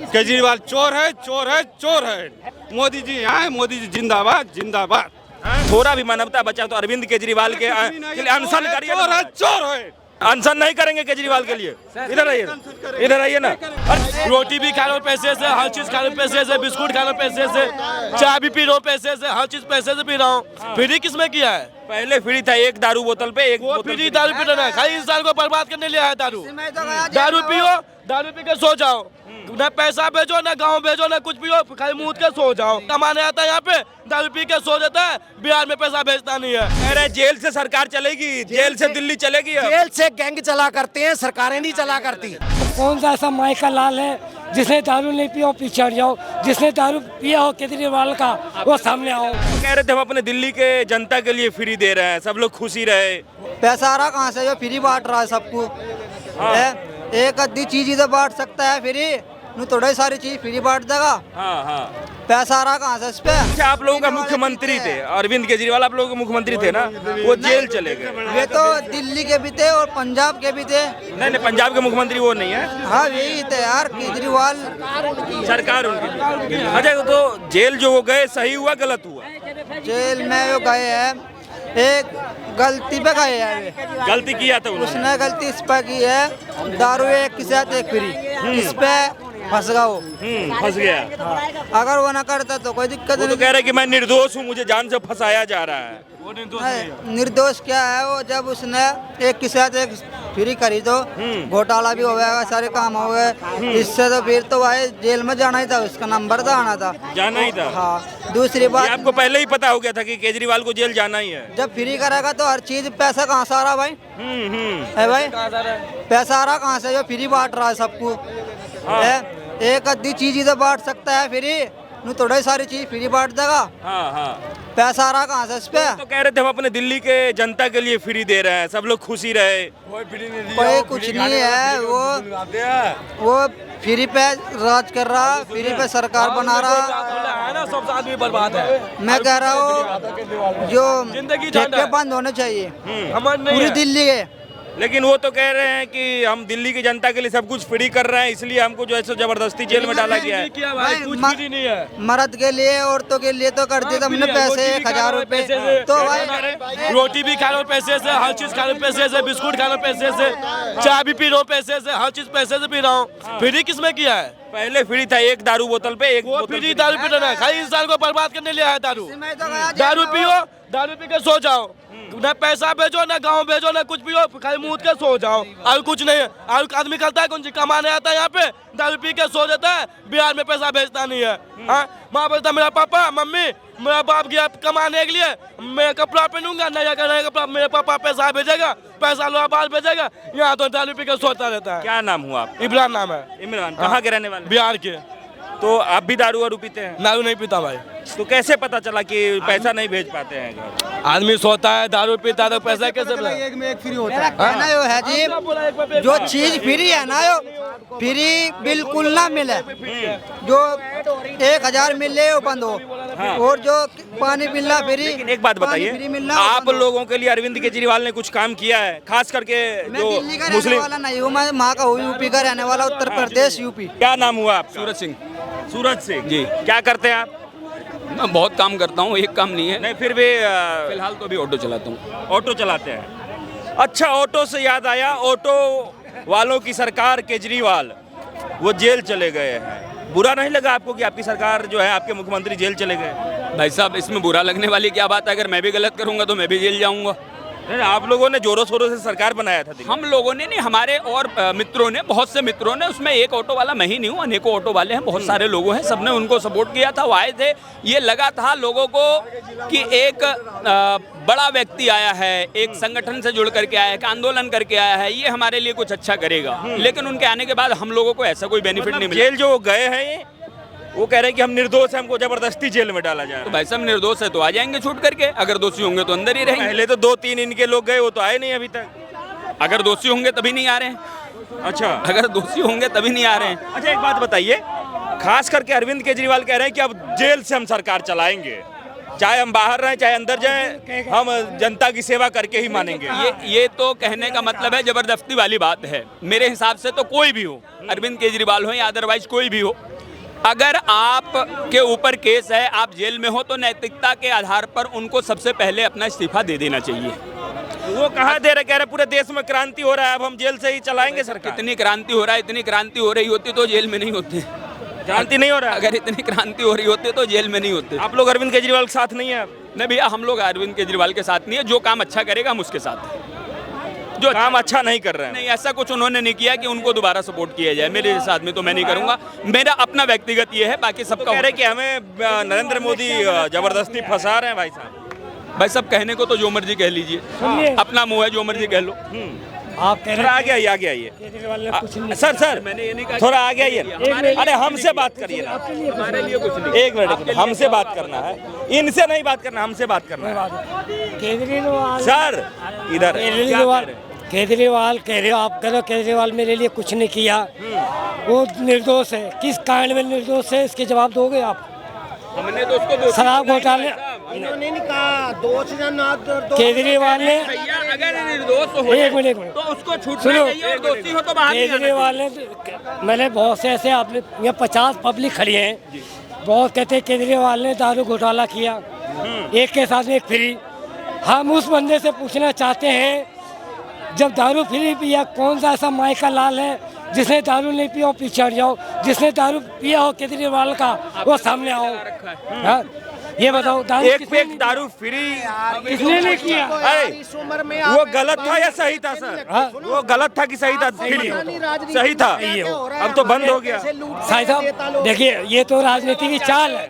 केजरीवाल चोर है, चोर है, चोर है। मोदी जी आए, मोदी जी जिंदाबाद, जिंदाबाद। थोड़ा भी मानवता बचा तो अरविंद केजरीवाल के लिए अनशन करिए। चोर है, चोर है। अनशन नहीं करेंगे केजरीवाल के लिए। इधर आइए, इधर आइए ना। रोटी भी खा लो पैसे से, हर चीज खा लो पैसे से, बिस्कुट खा लो पैसे से, चाय भी पी लो पैसे से, हर चीज पैसे से पी रहा हूँ। फ्री किसमें किया है? पहले फ्री था, एक दारू बोतल पे एक वो बोतल फ्री दारू पीना है, खाली इंसान को बर्बाद करने लिया है दारू। दारू पियो, दारू पी के सो जाओ, ना पैसा भेजो, ना गाँव भेजो, ना कुछ पियो, खाली मुँह के सो जाओ। कमाने आता है यहाँ पे, दारू पी के सो जाता है, बिहार में पैसा भेजता नहीं है। कह रहे जेल से सरकार चलेगी, जेल से दिल्ली चलेगी। जेल से गैंग चला करते हैं, सरकारें नहीं चला करती। कौन सा ऐसा माई का लाल है जिसने दारू नहीं पिया हो पीछे हट जाओ, जिसने दारू पिया हो केजरीवाल का वो सामने आओ। कह रहे थे हम अपने दिल्ली के जनता के लिए फ्री दे रहे हैं, सब लोग खुशी रहे। पैसा आ रहा कहाँ से? जो फ्री बांट रहा है सबको। एक आधी चीज ही तो बांट सकता है फ्री, नू थोड़ी सारी चीज फ्री बांट देगा। हाँ हाँ। पैसा आ रहा कहाँ से इस पे? अच्छा, आप लोगों का मुख्यमंत्री थे अरविंद केजरीवाल, आप लोगों के मुख्यमंत्री थे ना, वो जेल चले गए। ये तो दिल्ली के भी थे और पंजाब के भी थे। नहीं, पंजाब के मुख्यमंत्री वो नहीं है। हाँ यही थे यार, केजरीवाल सरकार उनकी। अच्छा, तो जेल जो वो गए सही हुआ गलत हुआ? जेल में वो गए हैं, एक गलती पे गए हैं। गलती किया था उन्होंने। उसने गलती इस पे की है, दारू एक के साथ एक फ्री, इस पे फंस गया वो। फंस गया। अगर वो ना करता तो कोई दिक्कत वो तो नहीं। कह रहे कि मैं निर्दोष हूँ, मुझे जान से फंसाया जा रहा है। निर्दोष क्या है वो? जब उसने एक के साथ एक फ्री करी तो घोटाला भी हो गया, सारे काम हो गए। इससे तो फिर तो भाई जेल में जाना ही था, उसका नंबर तो आना था, जाना ही था। हाँ। दूसरी ये बात, आपको पहले ही पता हो गया था कि केजरीवाल को जेल जाना ही है। जब फ्री करेगा तो हर चीज, पैसा कहाँ से आ रहा भाई? है भाई, पैसा आ रहा कहाँ से? जो फ्री बांट रहा है सबको। एक आधी चीज ही तो बांट सकता है फ्री, नू थोड़ी सारी चीज फ्री बांट देगा। हाँ हाँ। पैसा आ रहा कहाँ से इस पे? तो कह रहे थे हम अपने दिल्ली के जनता के लिए फ्री दे रहे हैं, सब लोग खुशी रहे। कोई कुछ नहीं है, वो फ्री पे राज कर रहा, फ्री पे सरकार बना रहा है ना, सब आदमी बर्बाद है। मैं कह रहा हूँ जो ठेके बंद होने चाहिए पूरी दिल्ली के। लेकिन वो तो कह रहे हैं कि हम दिल्ली की जनता के लिए सब कुछ फ्री कर रहे हैं, इसलिए हमको जो है सो जबरदस्ती जेल में डाला गया है। कुछ भी नहीं है। मर्द के लिए, औरतों के लिए तो कर दिया हमने पैसे, 1000 रुपए। तो भाई रोटी भी खा लो पैसे से, हर चीज खा लो पैसे से, बिस्कुट खा लो पैसे से, चाय भी पी लो पैसे से, हर चीज पैसे से पी रहा हूँ। फ्री किसमें किया है? पहले फ्री था, एक दारू बोतल पे एक वो बोतल फ्री दारू पीना है, खाली इंसान को बर्बाद करने लिया है दारू। दारू पियो, दारू पी के सो जाओ, ना पैसा भेजो, ना गाँव भेजो, ना कुछ पियो, खाली मुँह के सो जाओ। और कुछ नहीं है। और आदमी करता है कौन सी? कमाने आता है यहाँ पे, दारू पी के सो जाता है, बिहार में पैसा भेजता नहीं है। हाँ, माँ बोलता मेरा पापा मम्मी, मेरा बाप गया कमाने के लिए, मैं कपड़ा पहनूंगा, नया का नया कपड़ा, मेरे पापा पैसा भेजेगा, पैसा लो बाल भेजेगा। यहाँ तो दारू पी के सोता रहता है। क्या नाम हुआ आप? इमरान नाम है। इमरान। कहाँ के रहने वाले? बिहार के। तो आप भी दारू वारू पीते हैं? दारू नहीं पीता भाई। तो कैसे पता चला कि पैसा नहीं भेज पाते हैं घर? आदमी सोता है, दारू पीता है, तो पैसा कैसे एक में एक फ्री होता है ना? यो है जी, जो चीज फ्री है ना, यो फ्री बिल्कुल ना मिले। जो 1000 मिले वो बंद हो। और जो पानी मिलना फ्री। लेकिन एक बात बताइए, आप लोगों के लिए अरविंद केजरीवाल ने कुछ काम किया है, खास करके जो दिल्ली का रहने मुस्लिम? वाला नहीं हूँ मैं, वहाँ का हूँ, यूपी का रहने वाला, उत्तर प्रदेश यूपी। क्या नाम हुआ आपका? सूरज सिंह। सूरज सिंह जी। क्या करते हैं आप? मैं बहुत काम करता हूँ, एक काम नहीं है। नहीं, फिर भी फिलहाल तो अभी ऑटो चलाता हूँ। ऑटो चलाते हैं। अच्छा, ऑटो से याद आया, ऑटो वालों की सरकार केजरीवाल वो जेल चले गए हैं। बुरा नहीं लगा आपको कि आपकी सरकार जो है, आपके मुख्यमंत्री जेल चले गए? भाई साहब, इसमें बुरा लगने वाली क्या बात है? अगर मैं भी गलत करूँगा तो मैं भी जेल जाऊँगा। नहीं, आप लोगों ने जोरों शोरों से सरकार बनाया था। हम लोगों ने नहीं, हमारे और मित्रों ने, बहुत से मित्रों ने, उसमें एक ऑटो वाला मैं ही नहीं हूँ, अनेकों ऑटो वाले हैं, बहुत सारे लोगों हैं, सबने उनको सपोर्ट किया था। वो आए थे, ये लगा था लोगों को कि एक बड़ा व्यक्ति आया है, एक संगठन से जुड़ करके आया है, एक आंदोलन करके आया है, ये हमारे लिए कुछ अच्छा करेगा। लेकिन उनके आने के बाद हम लोगों को ऐसा कोई बेनिफिट नहीं मिला। जेल जो गए हैं वो कह रहे हैं कि हम निर्दोष हैं, हमको जबरदस्ती जेल में डाला जा रहा है। तो भाई साहब, निर्दोष है तो आ जाएंगे छूट करके, अगर दोषी होंगे तो अंदर ही रहेंगे। पहले तो 2-3 इनके लोग गए, वो तो आए नहीं अभी तक। अगर दोषी होंगे तभी नहीं आ रहे हैं। अच्छा, अगर दोषी होंगे तभी नहीं आ रहे हैं। अच्छा, एक बात बताइए, खास करके अरविंद केजरीवाल कह रहे हैं कि अब जेल से हम सरकार चलाएंगे, चाहे हम बाहर रहें चाहे अंदर जाएं, हम जनता की सेवा करके ही मानेंगे। ये तो कहने का मतलब है जबरदस्ती वाली बात है। मेरे हिसाब से तो कोई भी हो, अरविंद केजरीवाल हो या अदरवाइज कोई भी हो, अगर आप के ऊपर केस है, आप जेल में हो, तो नैतिकता के आधार पर उनको सबसे पहले अपना इस्तीफा दे देना चाहिए। वो कहाँ दे रहे, कह रहे पूरे देश में क्रांति हो रहा है, अब हम जेल से ही चलाएंगे सरकार। इतनी क्रांति हो रहा है, इतनी क्रांति हो रही होती तो जेल में नहीं होते। क्रांति नहीं हो रहा है? अगर इतनी क्रांति हो रही होती तो जेल में नहीं होते। आप लोग अरविंद केजरीवाल के साथ नहीं है? नहीं भैया, हम लोग अरविंद केजरीवाल के साथ नहीं है। जो काम अच्छा करेगा हम उसके साथ हैं। जो काम अच्छा नहीं कर रहे हैं, नहीं, ऐसा कुछ उन्होंने नहीं किया कि उनको दोबारा सपोर्ट किया जाए। मेरे साथ में तो मैं नहीं करूंगा, मेरा अपना व्यक्तिगत ये है, बाकी सबका कह रहे कि हमें नरेंद्र मोदी जबरदस्ती फंसा रहे हैं। भाई साहब, भाई सब कहने को तो जो मर्जी कह लीजिए, अपना मुंह है, जो मर्जी कह लो। आप कह थोड़ा आगे आइए, आगे आइए। केजरीवाल ने कुछ नहीं सर मैंने ये नहीं कहा थोड़ा आगे आइए। अरे हमसे बात करिए ना, हमारे लिए कुछ नहीं। एक मिनट, हमसे बात करना है, इनसे नहीं बात करना, हमसे बात करना है। केजरीवाल सर इधर केजरीवाल कह रहे हो, आप कह रहे हो केजरीवाल मेरे लिए कुछ नहीं किया, वो निर्दोष है। किस कारण में निर्दोष है, इसके जवाब दोगे आप? हमने तो उसको शराब घोटाले इन्होंने नहीं कहा दोष या ना केजरीवाल ने भैया अगर निर्दोष हो एक मिनट तो उसको छूटना सुनो, चाहिए और दोषी हो तो बाहर नहीं आना केजरीवाल ने, मैंने बहुत से ऐसे, आपने यहाँ 50 पब्लिक खड़ी हैं, बहुत कहते हैं केजरीवाल ने दारू घोटाला किया, एक के साथ एक फ्री। हम उस बंदे से पूछना चाहते हैं, जब दारू फ्री पिया, कौन सा ऐसा माई का लाल है जिसने दारू नहीं पिया, पीछे हट जाओ। जिसने दारू पिया हो केजरीवाल का, वो सामने आओ। हाँ, ये बताओ, दारू एक किसने पैक दारू फ्री किसने नहीं किया? अरे इस उम्र में वो गलत था या सही था सर? वो गलत था कि सही था? सही था, अब तो बंद हो गया। साईं साहब देखिए, ये तो राजनीति की चाल है,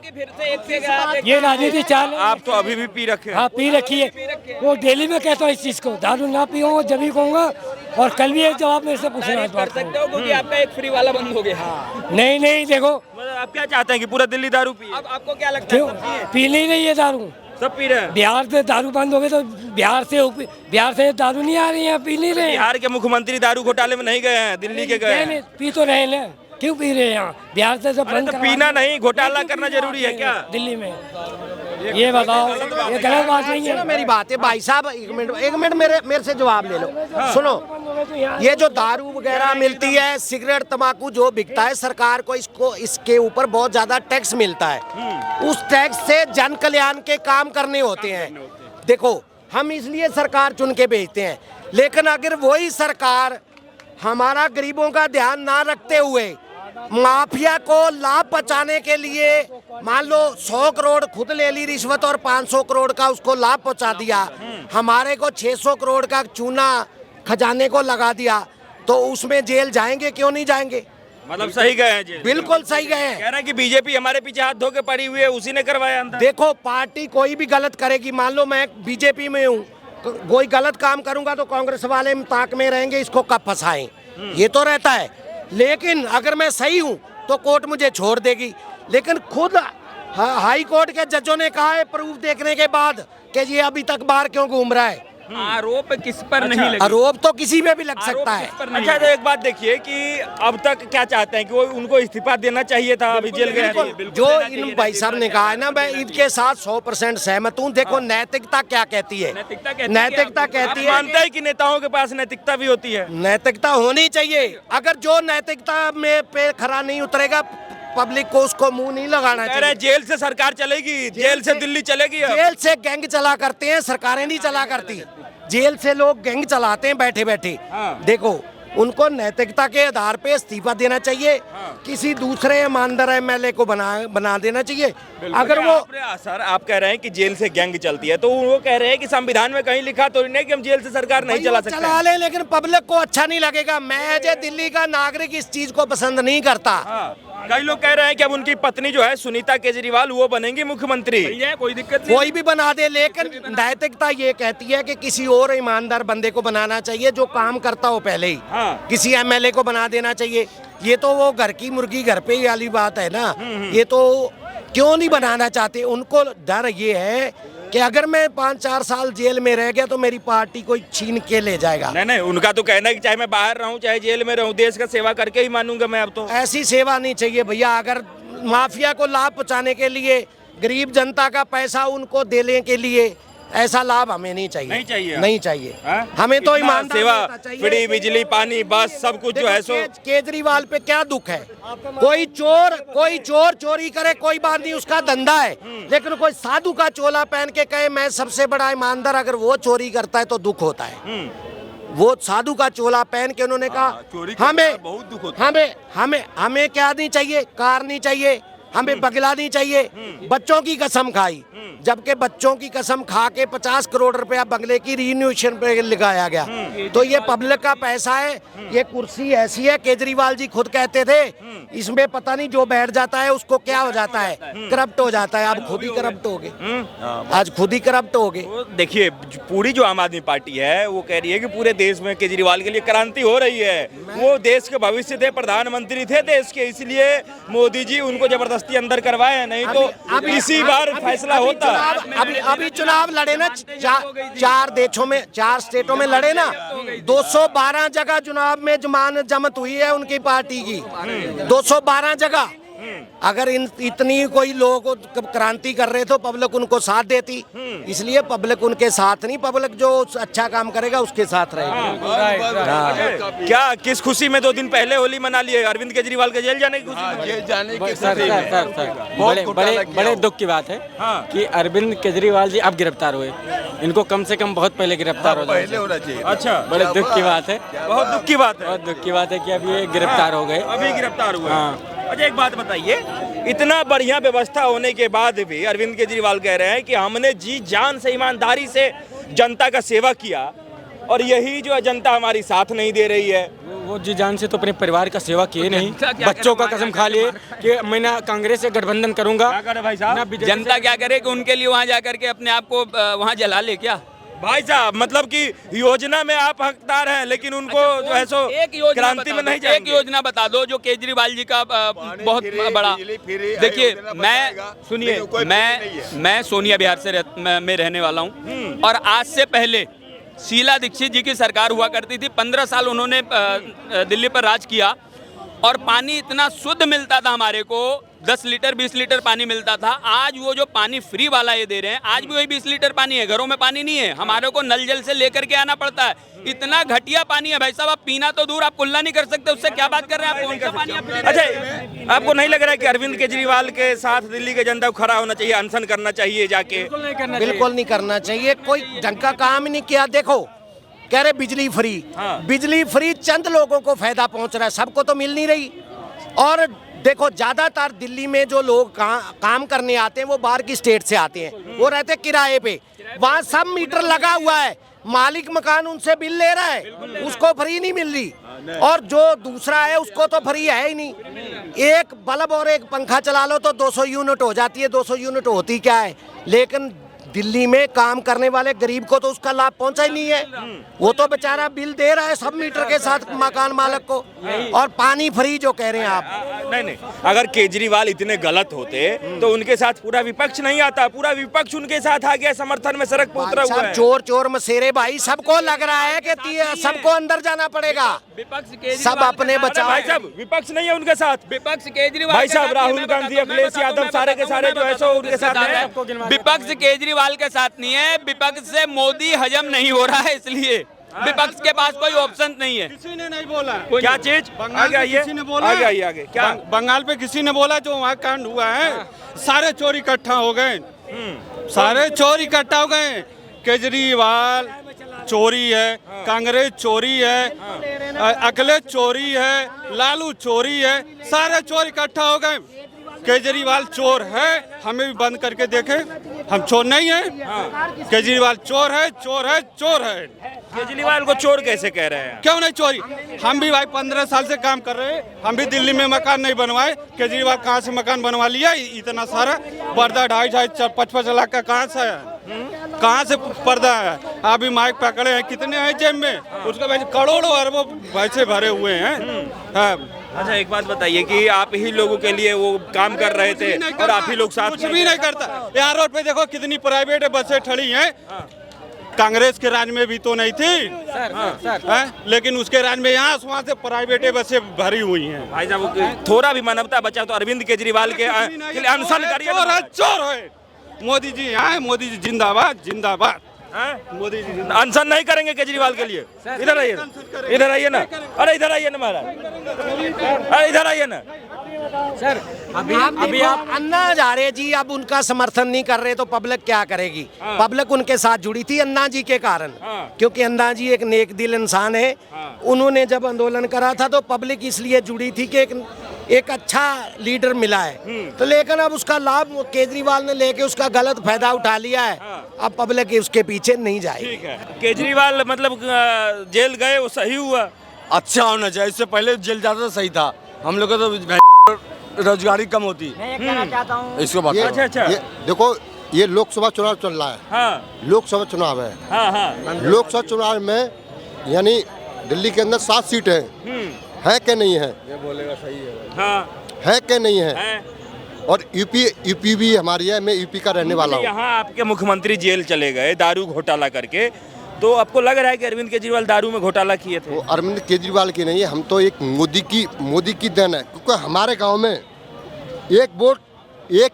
ये राजनीति चाल है। आप तो अभी भी पी रखे हैं। हाँ, पी रखी है। वो डेली में कहता हूँ इस चीज को, दारू ना पियो जब भी कहूँगा, और कल भी एक जवाब मेरे से पूछना इस बात को। क्योंकि आपका एक फ्री वाला बंद हो गया। नहीं देखो, मतलब आप क्या चाहते हैं कि पूरा दिल्ली दारू पिए? अब आपको क्या लगता क्यों है? पी नहीं रही है दारू? सब पी रहे हैं। बिहार से दारू बंद हो गई तो बिहार से दारू नहीं आ रही है, पी नहीं रहे। बिहार के मुख्यमंत्री दारू घोटाले में नहीं गए हैं, दिल्ली के गए हैं। पी तो रहे ना, क्यों पी रहे हैं यहाँ? बिहार से सब बंद तो करवा पीना दो। नहीं, घोटाला करना जरूरी है क्या? दिल्ली में ये बताओ, ये गलत बात नहीं है। मेरी बात है भाई साहब, एक मिनट मेरे से जवाब ले लो। सुनो, ये जो दारू वगैरह मिलती है, सिगरेट तंबाकू जो बिकता है, सरकार को इसके ऊपर बहुत ज्यादा टैक्स मिलता है। उस टैक्स से जन कल्याण के काम करने होते हैं। देखो, हम इसलिए सरकार चुन के भेजते हैं, लेकिन अगर वही सरकार हमारा गरीबों का ध्यान ना रखते हुए माफिया को लाभ पहुंचाने के लिए, मान लो 100 करोड़ खुद ले ली रिश्वत और 500 करोड़ का उसको लाभ पहुंचा दिया, हमारे को 600 करोड़ का चूना खजाने को लगा दिया, तो उसमें जेल जाएंगे? क्यों नहीं जाएंगे? मतलब सही गए हैं जेल? बिल्कुल सही गए हैं। कह रहे हैं कि बीजेपी हमारे पीछे हाथ धो के पड़ी हुई है, उसी ने करवाया अंदर। देखो, पार्टी कोई भी गलत करेगी, मान लो मैं बीजेपी में हूँ, कोई गलत काम करूंगा तो कांग्रेस वाले ताक में रहेंगे, इसको कब फंसाएं, ये तो रहता है। लेकिन अगर मैं सही हूं तो कोर्ट मुझे छोड़ देगी। लेकिन खुद हाई कोर्ट के जजों ने कहा है प्रूफ देखने के बाद कि ये अभी तक बाहर क्यों घूम रहा है। आरोप किस पर नहीं लगे? आरोप तो किसी पे भी लग सकता है। अच्छा, तो एक बात देखिए कि अब तक क्या चाहते हैं कि वो उनको इस्तीफा देना चाहिए था, अभी जेल गए हैं। जो इन भाई साहब ने कहा है ना, मैं इनके साथ 100% सहमत हूँ। देखो, नैतिकता क्या कहती है? नैतिकता कहती है, मानते हैं कि नेताओं के पास नैतिकता भी होती है? नैतिकता होनी चाहिए। अगर जो नैतिकता में पे खरा नहीं उतरेगा, पब्लिक को उसको मुंह नहीं लगाना कह रहे चाहिए। हैं जेल से सरकार चलेगी, जेल से दिल्ली चलेगी। अब जेल से गैंग चला करते हैं, सरकारें नहीं चला करती। जेल से लोग गैंग चलाते हैं बैठे बैठे। देखो, उनको नैतिकता के आधार पे इस्तीफा देना चाहिए, किसी दूसरे ईमानदार एमएलए को बना देना चाहिए। अगर वो सर, आप कह रहे हैं कि जेल से गैंग चलती है, तो वो कह रहे हैं कि संविधान में कहीं लिखा तो नहीं कि हम जेल से सरकार नहीं चला सकते। चला ले, लेकिन पब्लिक को अच्छा नहीं लगेगा। मैं एज दिल्ली का नागरिक इस चीज को पसंद नहीं करता। कई लोग कह रहे हैं कि अब उनकी पत्नी जो है सुनीता केजरीवाल, वो बनेंगी मुख्यमंत्री। कोई दिक्कत नहीं। कोई भी बना दे, लेकिन नैतिकता ये कहती है कि किसी और ईमानदार बंदे को बनाना चाहिए जो काम करता हो पहले ही। किसी एमएलए को बना देना चाहिए। ये तो वो घर की मुर्गी घर पे ही वाली बात है ना। ये तो क्यों नहीं बनाना चाहते? उनको डर ये है कि अगर मैं 5-4 साल जेल में रह गया तो मेरी पार्टी कोई छीन के ले जाएगा। नहीं, उनका तो कहना है कि चाहे मैं बाहर रहूं चाहे जेल में रहूं, देश का सेवा करके ही मानूंगा मैं। अब तो ऐसी सेवा नहीं चाहिए भैया। अगर माफिया को लाभ पहुंचाने के लिए गरीब जनता का पैसा उनको देने के लिए ऐसा लाभ हमें नहीं चाहिए। नहीं चाहिए? नहीं चाहिए। हाँ? हमें तो इतना ईमानदार सेवा, नेता चाहिए। फ्री बिजली, पानी, बस सब कुछ जो है सो केजरीवाल पे क्या दुख है? कोई चोर चोरी करे कोई बात नहीं, उसका धंधा है। लेकिन कोई साधु का चोला पहन के कहे मैं सबसे बड़ा ईमानदार, अगर वो चोरी करता है तो दुख होता है। वो साधु का चोला पहन के उन्होंने कहा हमें बहुत दुख होता है। हमें क्या नहीं चाहिए? कार नहीं चाहिए, हमें बगला नहीं चाहिए। बच्चों की कसम खाई, जबकि बच्चों की कसम खा के 50 करोड़ रुपया बंगले की रिन्यूएशन पे लगाया गया। तो ये पब्लिक का पैसा है। ये कुर्सी ऐसी है, केजरीवाल जी खुद कहते थे इसमें पता नहीं जो बैठ जाता है उसको क्या हो जाता है, करप्ट हो जाता है। आप खुद ही करप्ट हो गए, आज खुद ही करप्ट हो गए। तो देखिए पूरी जो आम आदमी पार्टी है वो कह रही है कि पूरे देश में केजरीवाल के लिए क्रांति हो रही है। वो देश के भविष्य थे, प्रधानमंत्री थे देश के, इसलिए मोदी जी उनको जबरदस्ती अंदर करवाए, नहीं तो इसी बार फैसला होता। अभी चुनाव लड़े ना, 4 देशों में, 4 स्टेटों में लड़े ना, 212 जगह चुनाव में जमानत जब्त हुई है उनकी पार्टी की, 212 जगह। अगर इतनी कोई लोग क्रांति कर रहे तो पब्लिक उनको साथ देती, इसलिए पब्लिक उनके साथ नहीं, पब्लिक जो अच्छा काम करेगा उसके साथ रहेगी। क्या किस खुशी में 2 दिन पहले होली मना लिए? अरविंद केजरीवाल के जेल जाने की खुशी में? जेल जाने की सर, बड़े दुख की बात है कि अरविंद केजरीवाल जी अब गिरफ्तार हुए। इनको कम से कम बहुत पहले गिरफ्तार होना चाहिए। अच्छा, बड़े दुख की बात है, बहुत दुख की बात है। बहुत दुख की बात है कि अब ये गिरफ्तार हो गए, अभी गिरफ्तार हुए। हाँ। अच्छा एक बात बताइए, इतना बढ़िया व्यवस्था होने के बाद भी अरविंद केजरीवाल कह रहे हैं कि हमने जी जान से, ईमानदारी से जनता का सेवा किया और यही जो है जनता हमारी साथ नहीं दे रही है। वो जी जान से तो अपने परिवार का सेवा किए नहीं, बच्चों का कसम खा लिए कि मैं ना कांग्रेस से गठबंधन करूंगा। क्या करे भाई साहब? ना बीजेपी जनता क्या करे कि उनके लिए वहाँ जाकर के अपने आप को वहाँ जला ले क्या? भाई साहब मतलब कि योजना में आप हकदार हैं, लेकिन उनको जो है सो एक योजना क्रांति में नहीं एक जाएंगे। योजना बता दो जो केजरीवाल जी का बहुत बड़ा। देखिए सुनिए, मैं सोनिया बिहार से में रहने वाला हूँ और आज से पहले शीला दीक्षित जी की सरकार हुआ करती थी। 15 साल उन्होंने दिल्ली पर राज किया और पानी इतना शुद्ध मिलता था हमारे को, 10 लीटर 20 लीटर पानी मिलता था। आज वो जो पानी फ्री वाला ये दे रहे हैं, आज भी वही 20 लीटर पानी है, घरों में पानी नहीं है, हमारे को नल जल से लेकर के आना पड़ता है। इतना घटिया पानी है भाई साहब, आप पीना तो दूर, आप कुल्ला नहीं कर सकते, उससे क्या बात कर रहे हैं आप? कौन सा पानी आप ले रहे हैं? अच्छा, आपको नहीं लग रहा है कि अरविंद केजरीवाल के साथ दिल्ली के जनता को खड़ा होना चाहिए, अनशन करना चाहिए जाके? बिल्कुल नहीं करना चाहिए, कोई ढंग का काम ही नहीं किया। देखो कह रहे बिजली फ्री, बिजली फ्री चंद लोगों को फायदा पहुंच रहा है, सबको तो मिल नहीं रही। और देखो ज्यादातर दिल्ली में जो लोग काम करने आते हैं वो बाहर की स्टेट से आते हैं, वो रहते किराए पे, वहाँ सब मीटर लगा हुआ है, मालिक मकान उनसे बिल ले रहा है, उसको फ्री नहीं मिल रही। और जो दूसरा है उसको तो फ्री है ही नहीं। एक बल्ब और एक पंखा चला लो तो 200 यूनिट हो जाती है, 200 यूनिट होती क्या है। लेकिन दिल्ली में काम करने वाले गरीब को तो उसका लाभ पहुंचा ही नहीं है, वो तो बेचारा बिल दे रहा है सब मीटर के साथ मकान मालिक को। और पानी फ्री जो कह रहे हैं आप, नहीं, अगर केजरीवाल इतने गलत होते तो उनके साथ पूरा विपक्ष नहीं आता, पूरा विपक्ष उनके साथ आ गया, समर्थन में सड़क पर उतरा हुआ है। चोर चोर मसेरे भाई, सबको लग रहा है कि सबको अंदर जाना पड़ेगा, सब अपने बचाव। भाई साहब विपक्ष नहीं है उनके साथ, विपक्ष केजरीवाल भाई साहब राहुल गांधी, अखिलेश यादव सारे के सारे जो है सो उनके साथ है। विपक्ष केजरीवाल के साथ नहीं है, विपक्ष से मोदी हजम नहीं हो रहा है, इसलिए विपक्ष के पास कोई ऑप्शन नहीं है। किसी ने नहीं बोला क्या चीज? बंगाल पे किसी ने बोला, आगे क्या? बंगाल पे किसी ने बोला जो वहाँ कांड हुआ है, सारे चोर इकट्ठा हो गए, सारे चोर इकट्ठा हो गए। केजरीवाल चोरी है, कांग्रेस चोरी है, अखिलेश चोरी है, लालू चोरी है, सारे चोर इकट्ठा हो गए। केजरीवाल चोर है, हमें भी बंद करके देखे, हम चोर नहीं है। केजरीवाल चोर है, चोर है, चोर है। केजरीवाल को चोर कैसे कह रहे हैं? क्यों नहीं चोरी? हम भी भाई 15 साल से काम कर रहे हैं, हम भी दिल्ली में मकान नहीं बनवाए, केजरीवाल कहाँ से मकान बनवा लिया इतना सारा? पर्दा 2.5 55 लाख का कहाँ से है, कहाँ से पर्दा है? अभी माइक पकड़े हैं, कितने हैं जेब में? उसके वैसे करोड़ों अरबों पैसे भरे हुए हैं। अच्छा एक बात बताइए कि आप ही लोगों के लिए वो काम कर रहे थे और आप ही लोग साथ कुछ भी नहीं करता। यहाँ रोड पे देखो कितनी प्राइवेट बसें खड़ी हैं, कांग्रेस के राज में भी तो नहीं थी सर हैं? लेकिन उसके राज में यहाँ वहाँ से प्राइवेटे बसें भरी हुई हैं। भाई साहब थोड़ा भी मानवता बचा तो अरविंद केजरीवाल के लिए अनशन करिए चोर है, चोर है। मोदी जी यहाँ है, मोदी जी जिंदाबाद जिंदाबाद। मोदी जी जिंदाबाद। अनशन नहीं करेंगे केजरीवाल के लिए? इधर आइए ना, इधर आइए ना, अरे इधर आइए ना महाराज, अरे इधर आइए ना सर। अभी आप अन्ना हजारे जी अब उनका समर्थन नहीं कर रहे तो पब्लिक क्या करेगी? पब्लिक उनके साथ जुड़ी थी अन्ना जी के कारण, क्योंकि अन्ना जी एक नेक दिल इंसान है। उन्होंने जब आंदोलन करा था तो पब्लिक इसलिए जुड़ी थी कि एक अच्छा लीडर मिला है। तो लेकिन अब उसका लाभ केजरीवाल ने लेके उसका गलत फायदा उठा लिया है। अब पब्लिक उसके पीछे नहीं जाएगी। केजरीवाल मतलब जेल गए वो सही हुआ? अच्छा होना चाहिए, इससे पहले जेल जाता तो सही था। हम लोग को तो रोजगारी कम होती। मैं कहना चाहता हूँ इसको बात अच्छा ये देखो, ये लोकसभा चुनाव चल रहा है। हाँ लोकसभा चुनाव है। हाँ हाँ लोकसभा चुनाव में यानी दिल्ली के अंदर 7 सीट है कि नहीं है? ये बोलेगा सही है। हाँ है कि नहीं है? और यूपी भी हमारी है, मैं यूपी का रहने वाला हूँ। यहाँ आपके मुख्यमंत्री जेल चले गए दारू घोटाला करके, तो आपको लग रहा है कि अरविंद केजरीवाल दारू में घोटाला किए थे? वो अरविंद केजरीवाल की नहीं है, हम तो एक मोदी की देन है। क्योंकि हमारे गांव में एक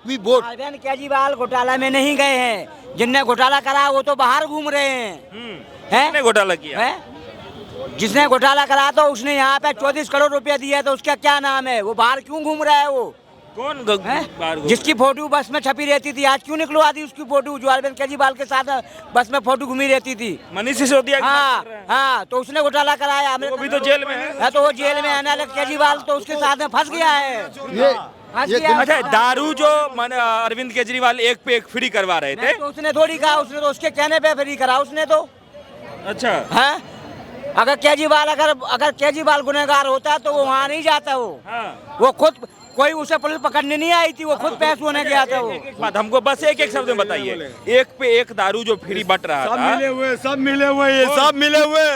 भी वोट अरविंद केजरीवाल घोटाला में नहीं गए हैं। जिनने घोटाला करा वो तो बाहर घूम रहे हैं। किसने घोटाला किया? जिसने घोटाला करा तो उसने यहाँ पे 34 करोड़ रुपया दिया, तो उसका क्या नाम है? वो बाहर क्यों घूम रहा है? वो कौन जिसकी फोटो बस में छपी रहती थी, आज क्यों निकलवा दी उसकी फोटो? जो अरविंद केजरीवाल के साथ बस में फोटो घूमी रहती थी, मनीष सिसोदिया। हाँ, तो उसने घोटाला कराया। वो भी तो जेल में है। तो वो जेल में है ना, केजरीवाल तो उसके साथ में फंस गया है। अच्छा, दारू जो अरविंद केजरीवाल एक पे एक फ्री करवा रहे थे, तो उसने थोड़ी कहा, उसने तो उसके कहने पे फ्री करा उसने तो। अच्छा है, अगर केजरीवाल गुनहगार होता तो वो वहाँ नहीं जाता। वो खुद, कोई उसे पुलिस पकड़ने नहीं आई थी, वो खुद पैसे होने गया था। वो बात हमको बस एक शब्द में बताइए, एक पे एक दारू जो फ्री बट रहा था। सब मिले हुए ये सब मिले हुए,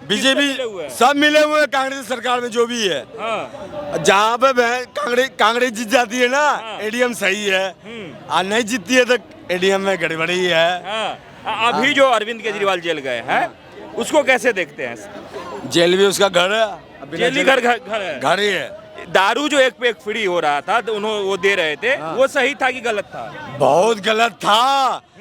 बीजेपी सब मिले हुए कांग्रेस सरकार में जो भी है। जहाँ पे कांग्रेस जीत जाती है ना, एडीएम सही है, और नहीं जीतती है तो एडीएम में गड़बड़ी है। अभी जो अरविंद केजरीवाल जेल गए हैं उसको कैसे देखते हैं? जेल भी उसका घर है, जेल ही घर ही है। दारू जो एक पे एक फ्री हो रहा था तो उन्होंने वो दे रहे थे, वो सही था कि गलत था? बहुत गलत था।